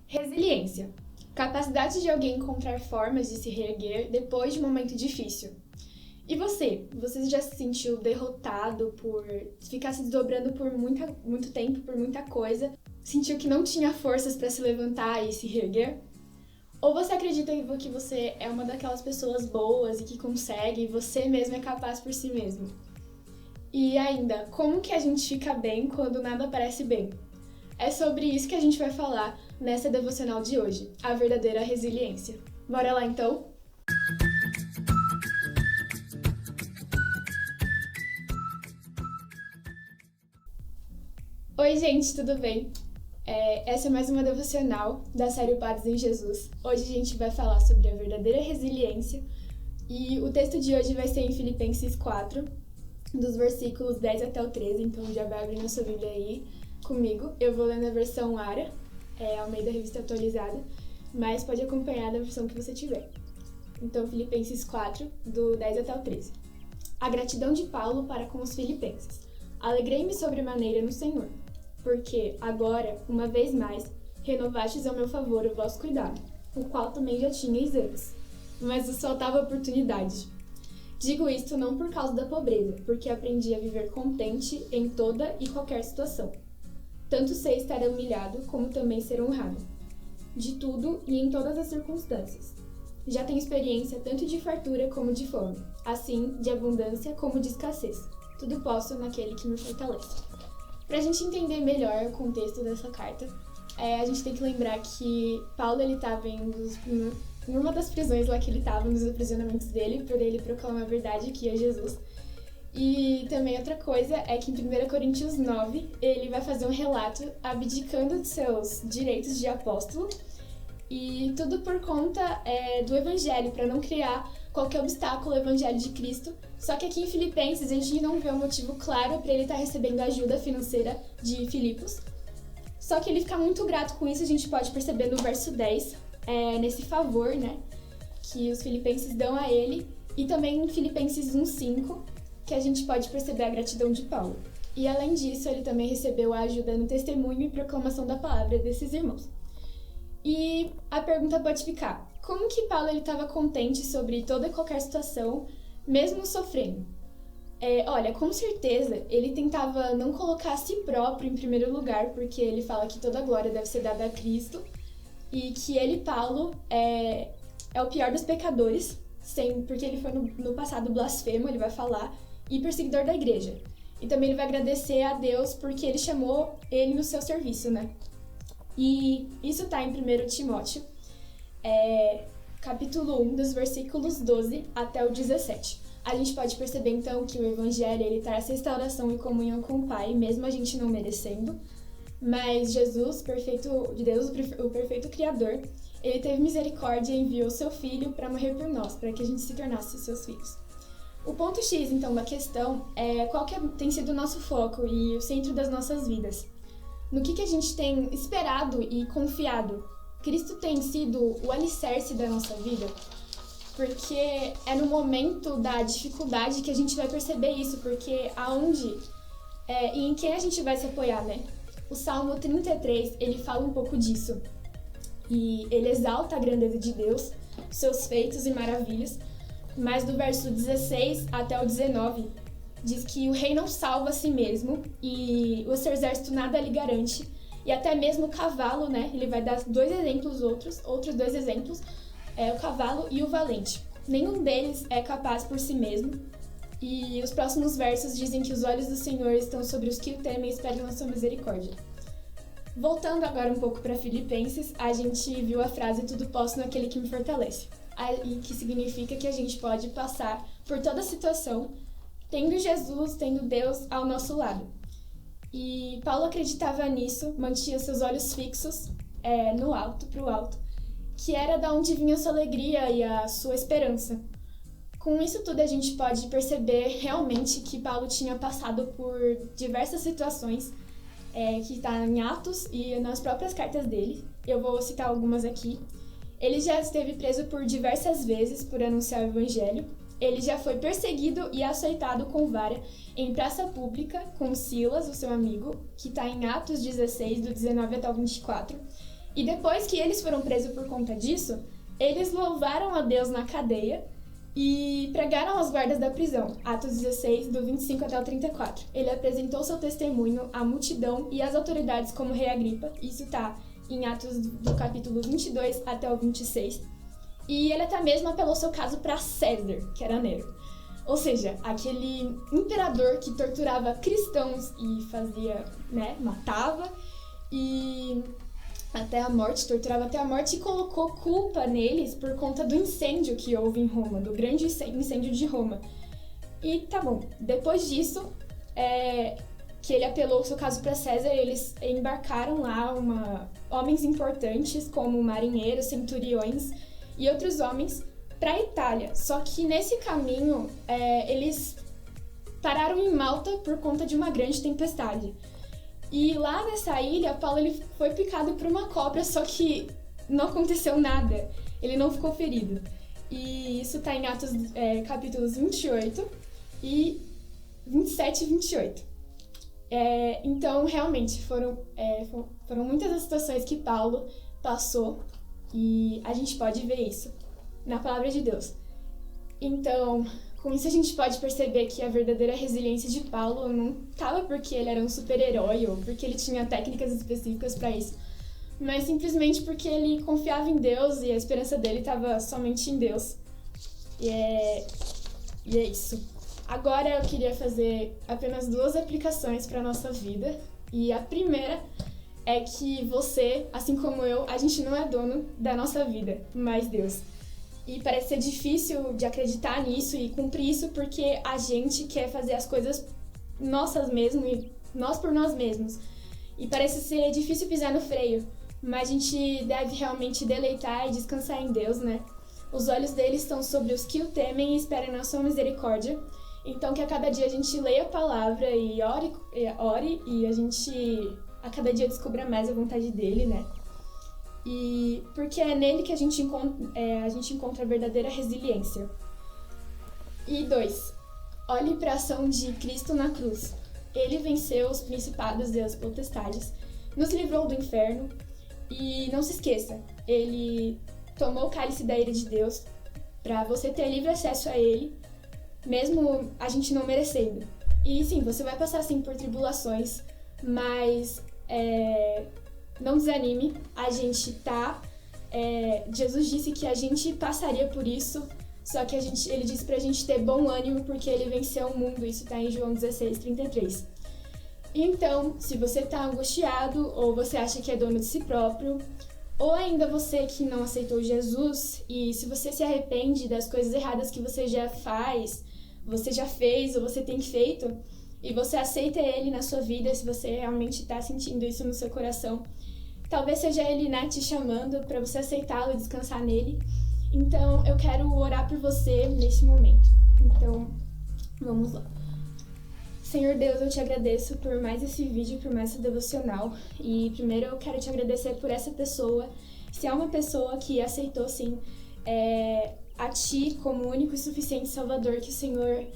Resiliência. Capacidade de alguém encontrar formas de se reerguer depois de um momento difícil. E você? Você já se sentiu derrotado por ficar se desdobrando por muito tempo, por muita coisa? Sentiu que não tinha forças para se levantar e se reerguer? Ou você acredita que você é uma daquelas pessoas boas e que consegue, e você mesmo é capaz por si mesmo? E ainda, como que a gente fica bem quando nada parece bem? É sobre isso que a gente vai falar nessa devocional de hoje, a verdadeira resiliência. Bora lá então? Oi gente, tudo bem? Essa é mais uma devocional da série Paz em Jesus. Hoje a gente vai falar sobre a verdadeira resiliência e o texto de hoje vai ser em Filipenses 4, dos versículos 10 até o 13, então já vai abrindo sua Bíblia aí comigo. Eu vou ler na versão ARA, Almeida Revista Atualizada, mas pode acompanhar da versão que você tiver. Então, Filipenses 4, do 10 até o 13. A gratidão de Paulo para com os filipenses. Alegrei-me sobremaneira no Senhor, porque agora, uma vez mais, renovastes ao meu favor o vosso cuidado, o qual também já tinhais antes, mas vos faltava oportunidade. Digo isto não por causa da pobreza, porque aprendi a viver contente em toda e qualquer situação. Tanto sei estar humilhado, como também ser honrado. De tudo e em todas as circunstâncias. Já tenho experiência tanto de fartura como de fome, assim de abundância como de escassez. Tudo posso naquele que me fortalece. Para a gente entender melhor o contexto dessa carta, a gente tem que lembrar que Paulo estava em uma das prisões lá que ele estava, nos aprisionamentos dele, por ele proclamar a verdade que é Jesus. E também outra coisa é que em 1 Coríntios 9, ele vai fazer um relato abdicando de seus direitos de apóstolo, e tudo por conta do evangelho, para não criar qualquer obstáculo ao evangelho de Cristo. Só que aqui em Filipenses a gente não vê um motivo claro para ele estar recebendo a ajuda financeira de Filipos. Só que ele fica muito grato com isso, a gente pode perceber no verso 10, nesse favor, né, que os filipenses dão a ele, e também em Filipenses 1:5, que a gente pode perceber a gratidão de Paulo. E além disso, ele também recebeu a ajuda no testemunho e proclamação da palavra desses irmãos. E a pergunta pode ficar: como que Paulo estava contente sobre toda e qualquer situação, mesmo sofrendo? Olha, com certeza ele tentava não colocar a si próprio em primeiro lugar, porque ele fala que toda a glória deve ser dada a Cristo, e que ele, Paulo, é o pior dos pecadores, porque ele foi no passado blasfemo, ele vai falar, e perseguidor da igreja. E também ele vai agradecer a Deus porque ele chamou ele no seu serviço, né? E isso está em 1 Timóteo, capítulo 1, dos versículos 12 até o 17. A gente pode perceber, então, que o Evangelho ele traz restauração e comunhão com o Pai, mesmo a gente não merecendo. Mas Jesus, perfeito de Deus, o perfeito Criador, ele teve misericórdia e enviou seu Filho para morrer por nós, para que a gente se tornasse seus filhos. O ponto X, então, da questão é qual que tem sido o nosso foco e o centro das nossas vidas. No que a gente tem esperado e confiado? Cristo tem sido o alicerce da nossa vida? Porque é no momento da dificuldade que a gente vai perceber isso, porque aonde e em quem a gente vai se apoiar, né? O Salmo 33, ele fala um pouco disso. E ele exalta a grandeza de Deus, seus feitos e maravilhas, mas do verso 16 até o 19, diz que o rei não salva a si mesmo e o seu exército nada lhe garante. E até mesmo o cavalo, né? Ele vai dar outros dois exemplos, o cavalo e o valente. Nenhum deles é capaz por si mesmo. E os próximos versos dizem que os olhos do Senhor estão sobre os que o temem e esperam a sua misericórdia. Voltando agora um pouco para Filipenses, a gente viu a frase tudo posso naquele que me fortalece. E que significa que a gente pode passar por toda situação tendo Jesus, tendo Deus ao nosso lado. E Paulo acreditava nisso, mantinha seus olhos fixos no alto, para o alto, que era da onde vinha a sua alegria e a sua esperança. Com isso tudo a gente pode perceber realmente que Paulo tinha passado por diversas situações, que está em Atos e nas próprias cartas dele. Eu vou citar algumas aqui. Ele já esteve preso por diversas vezes por anunciar o evangelho. Ele já foi perseguido e açoitado com vara em praça pública com Silas, o seu amigo, que está em Atos 16, do 19 até o 24. E depois que eles foram presos por conta disso, eles louvaram a Deus na cadeia e pregaram aos guardas da prisão. Atos 16, do 25 até o 34. Ele apresentou seu testemunho à multidão e às autoridades como rei Agripa. Isso está em Atos do capítulo 22 até o 26. E ele até mesmo apelou seu caso para César, que era Nero. Ou seja, aquele imperador que torturava cristãos e fazia, matava e até a morte, torturava até a morte e colocou culpa neles por conta do incêndio que houve em Roma, do grande incêndio de Roma. E tá bom, depois disso, que ele apelou o seu caso para César, eles embarcaram lá homens importantes como marinheiros, centuriões e outros homens para a Itália. Só que nesse caminho, eles pararam em Malta por conta de uma grande tempestade. E lá nessa ilha, Paulo ele foi picado por uma cobra, só que não aconteceu nada. Ele não ficou ferido. E isso está em Atos capítulos 28 e 27 e 28. Então, realmente, foram muitas as situações que Paulo passou e a gente pode ver isso na palavra de Deus. Então, com isso a gente pode perceber que a verdadeira resiliência de Paulo não estava porque ele era um super-herói ou porque ele tinha técnicas específicas para isso, mas simplesmente porque ele confiava em Deus e a esperança dele estava somente em Deus. E é isso. Agora eu queria fazer apenas 2 aplicações para a nossa vida. E a primeira é que você, assim como eu, a gente não é dono da nossa vida, mas Deus. E parece ser difícil de acreditar nisso e cumprir isso porque a gente quer fazer as coisas nossas mesmo e nós por nós mesmos. E parece ser difícil pisar no freio, mas a gente deve realmente deleitar e descansar em Deus, né? Os olhos dele estão sobre os que o temem e esperam na sua misericórdia. Então que a cada dia a gente leia a palavra e ore e a gente a cada dia descubra mais a vontade dele, né? E porque é nele que a gente encontra a verdadeira resiliência. E 2, olhe para a ação de Cristo na cruz. Ele venceu os principados e as potestades, nos livrou do inferno e não se esqueça, ele tomou o cálice da ira de Deus para você ter livre acesso a ele, mesmo a gente não merecendo. E sim, você vai passar sim por tribulações, mas não desanime, a gente Jesus disse que a gente passaria por isso, só que ele disse pra gente ter bom ânimo porque ele venceu o mundo, isso tá em João 16:33. Então, se você tá angustiado, ou você acha que é dono de si próprio, ou ainda você que não aceitou Jesus, e se você se arrepende das coisas erradas que você já fez, ou você tem feito, e você aceita ele na sua vida, se você realmente tá sentindo isso no seu coração, talvez seja ele, te chamando para você aceitá-lo e descansar nele. Então, eu quero orar por você neste momento. Então, vamos lá. Senhor Deus, eu te agradeço por mais esse vídeo, por mais essa devocional. E primeiro eu quero te agradecer por essa pessoa. Se é uma pessoa que aceitou, sim, a Ti como único e suficiente Salvador, que o Senhor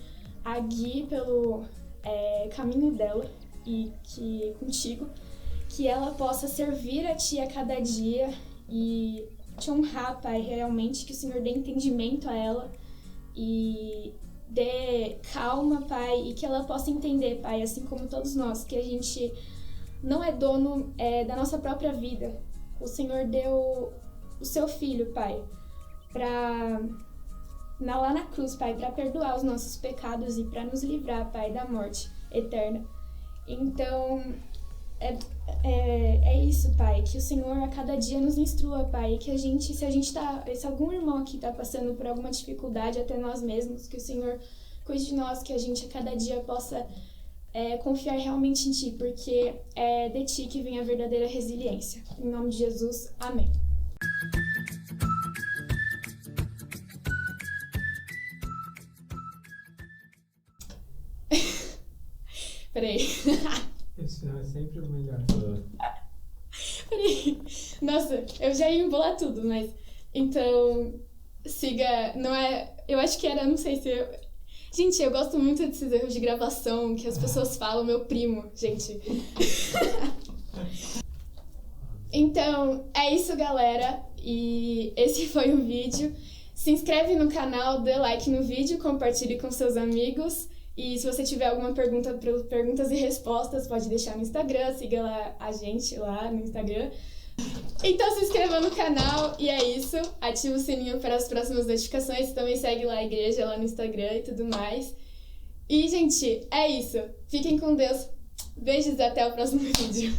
a guie pelo caminho dela e que contigo, que ela possa servir a Ti a cada dia e te honrar, Pai, realmente, que o Senhor dê entendimento a ela e dê calma, Pai, e que ela possa entender, Pai, assim como todos nós, que a gente não é dono da nossa própria vida. O Senhor deu o Seu Filho, Pai, lá na cruz, Pai, para perdoar os nossos pecados e para nos livrar, Pai, da morte eterna. Então, é isso, Pai, que o Senhor a cada dia nos instrua, Pai, que se algum irmão aqui tá passando por alguma dificuldade, até nós mesmos, que o Senhor cuide de nós, que a gente a cada dia possa confiar realmente em Ti, porque é de Ti que vem a verdadeira resiliência. Em nome de Jesus, amém. Peraí. Esse final é sempre o melhor. Peraí. Nossa, eu já ia embolar tudo, mas... Então, siga... Não é... Eu acho que era... Não sei se eu... Gente, eu gosto muito desses erros de gravação que as pessoas falam, meu primo, gente. Então, é isso, galera. E esse foi o vídeo. Se inscreve no canal, dê like no vídeo, compartilhe com seus amigos. E se você tiver alguma pergunta, perguntas e respostas, pode deixar no Instagram, siga lá a gente lá no Instagram. Então se inscreva no canal e é isso. Ativa o sininho para as próximas notificações. Também segue lá a igreja lá no Instagram e tudo mais. E, gente, é isso. Fiquem com Deus. Beijos e até o próximo vídeo.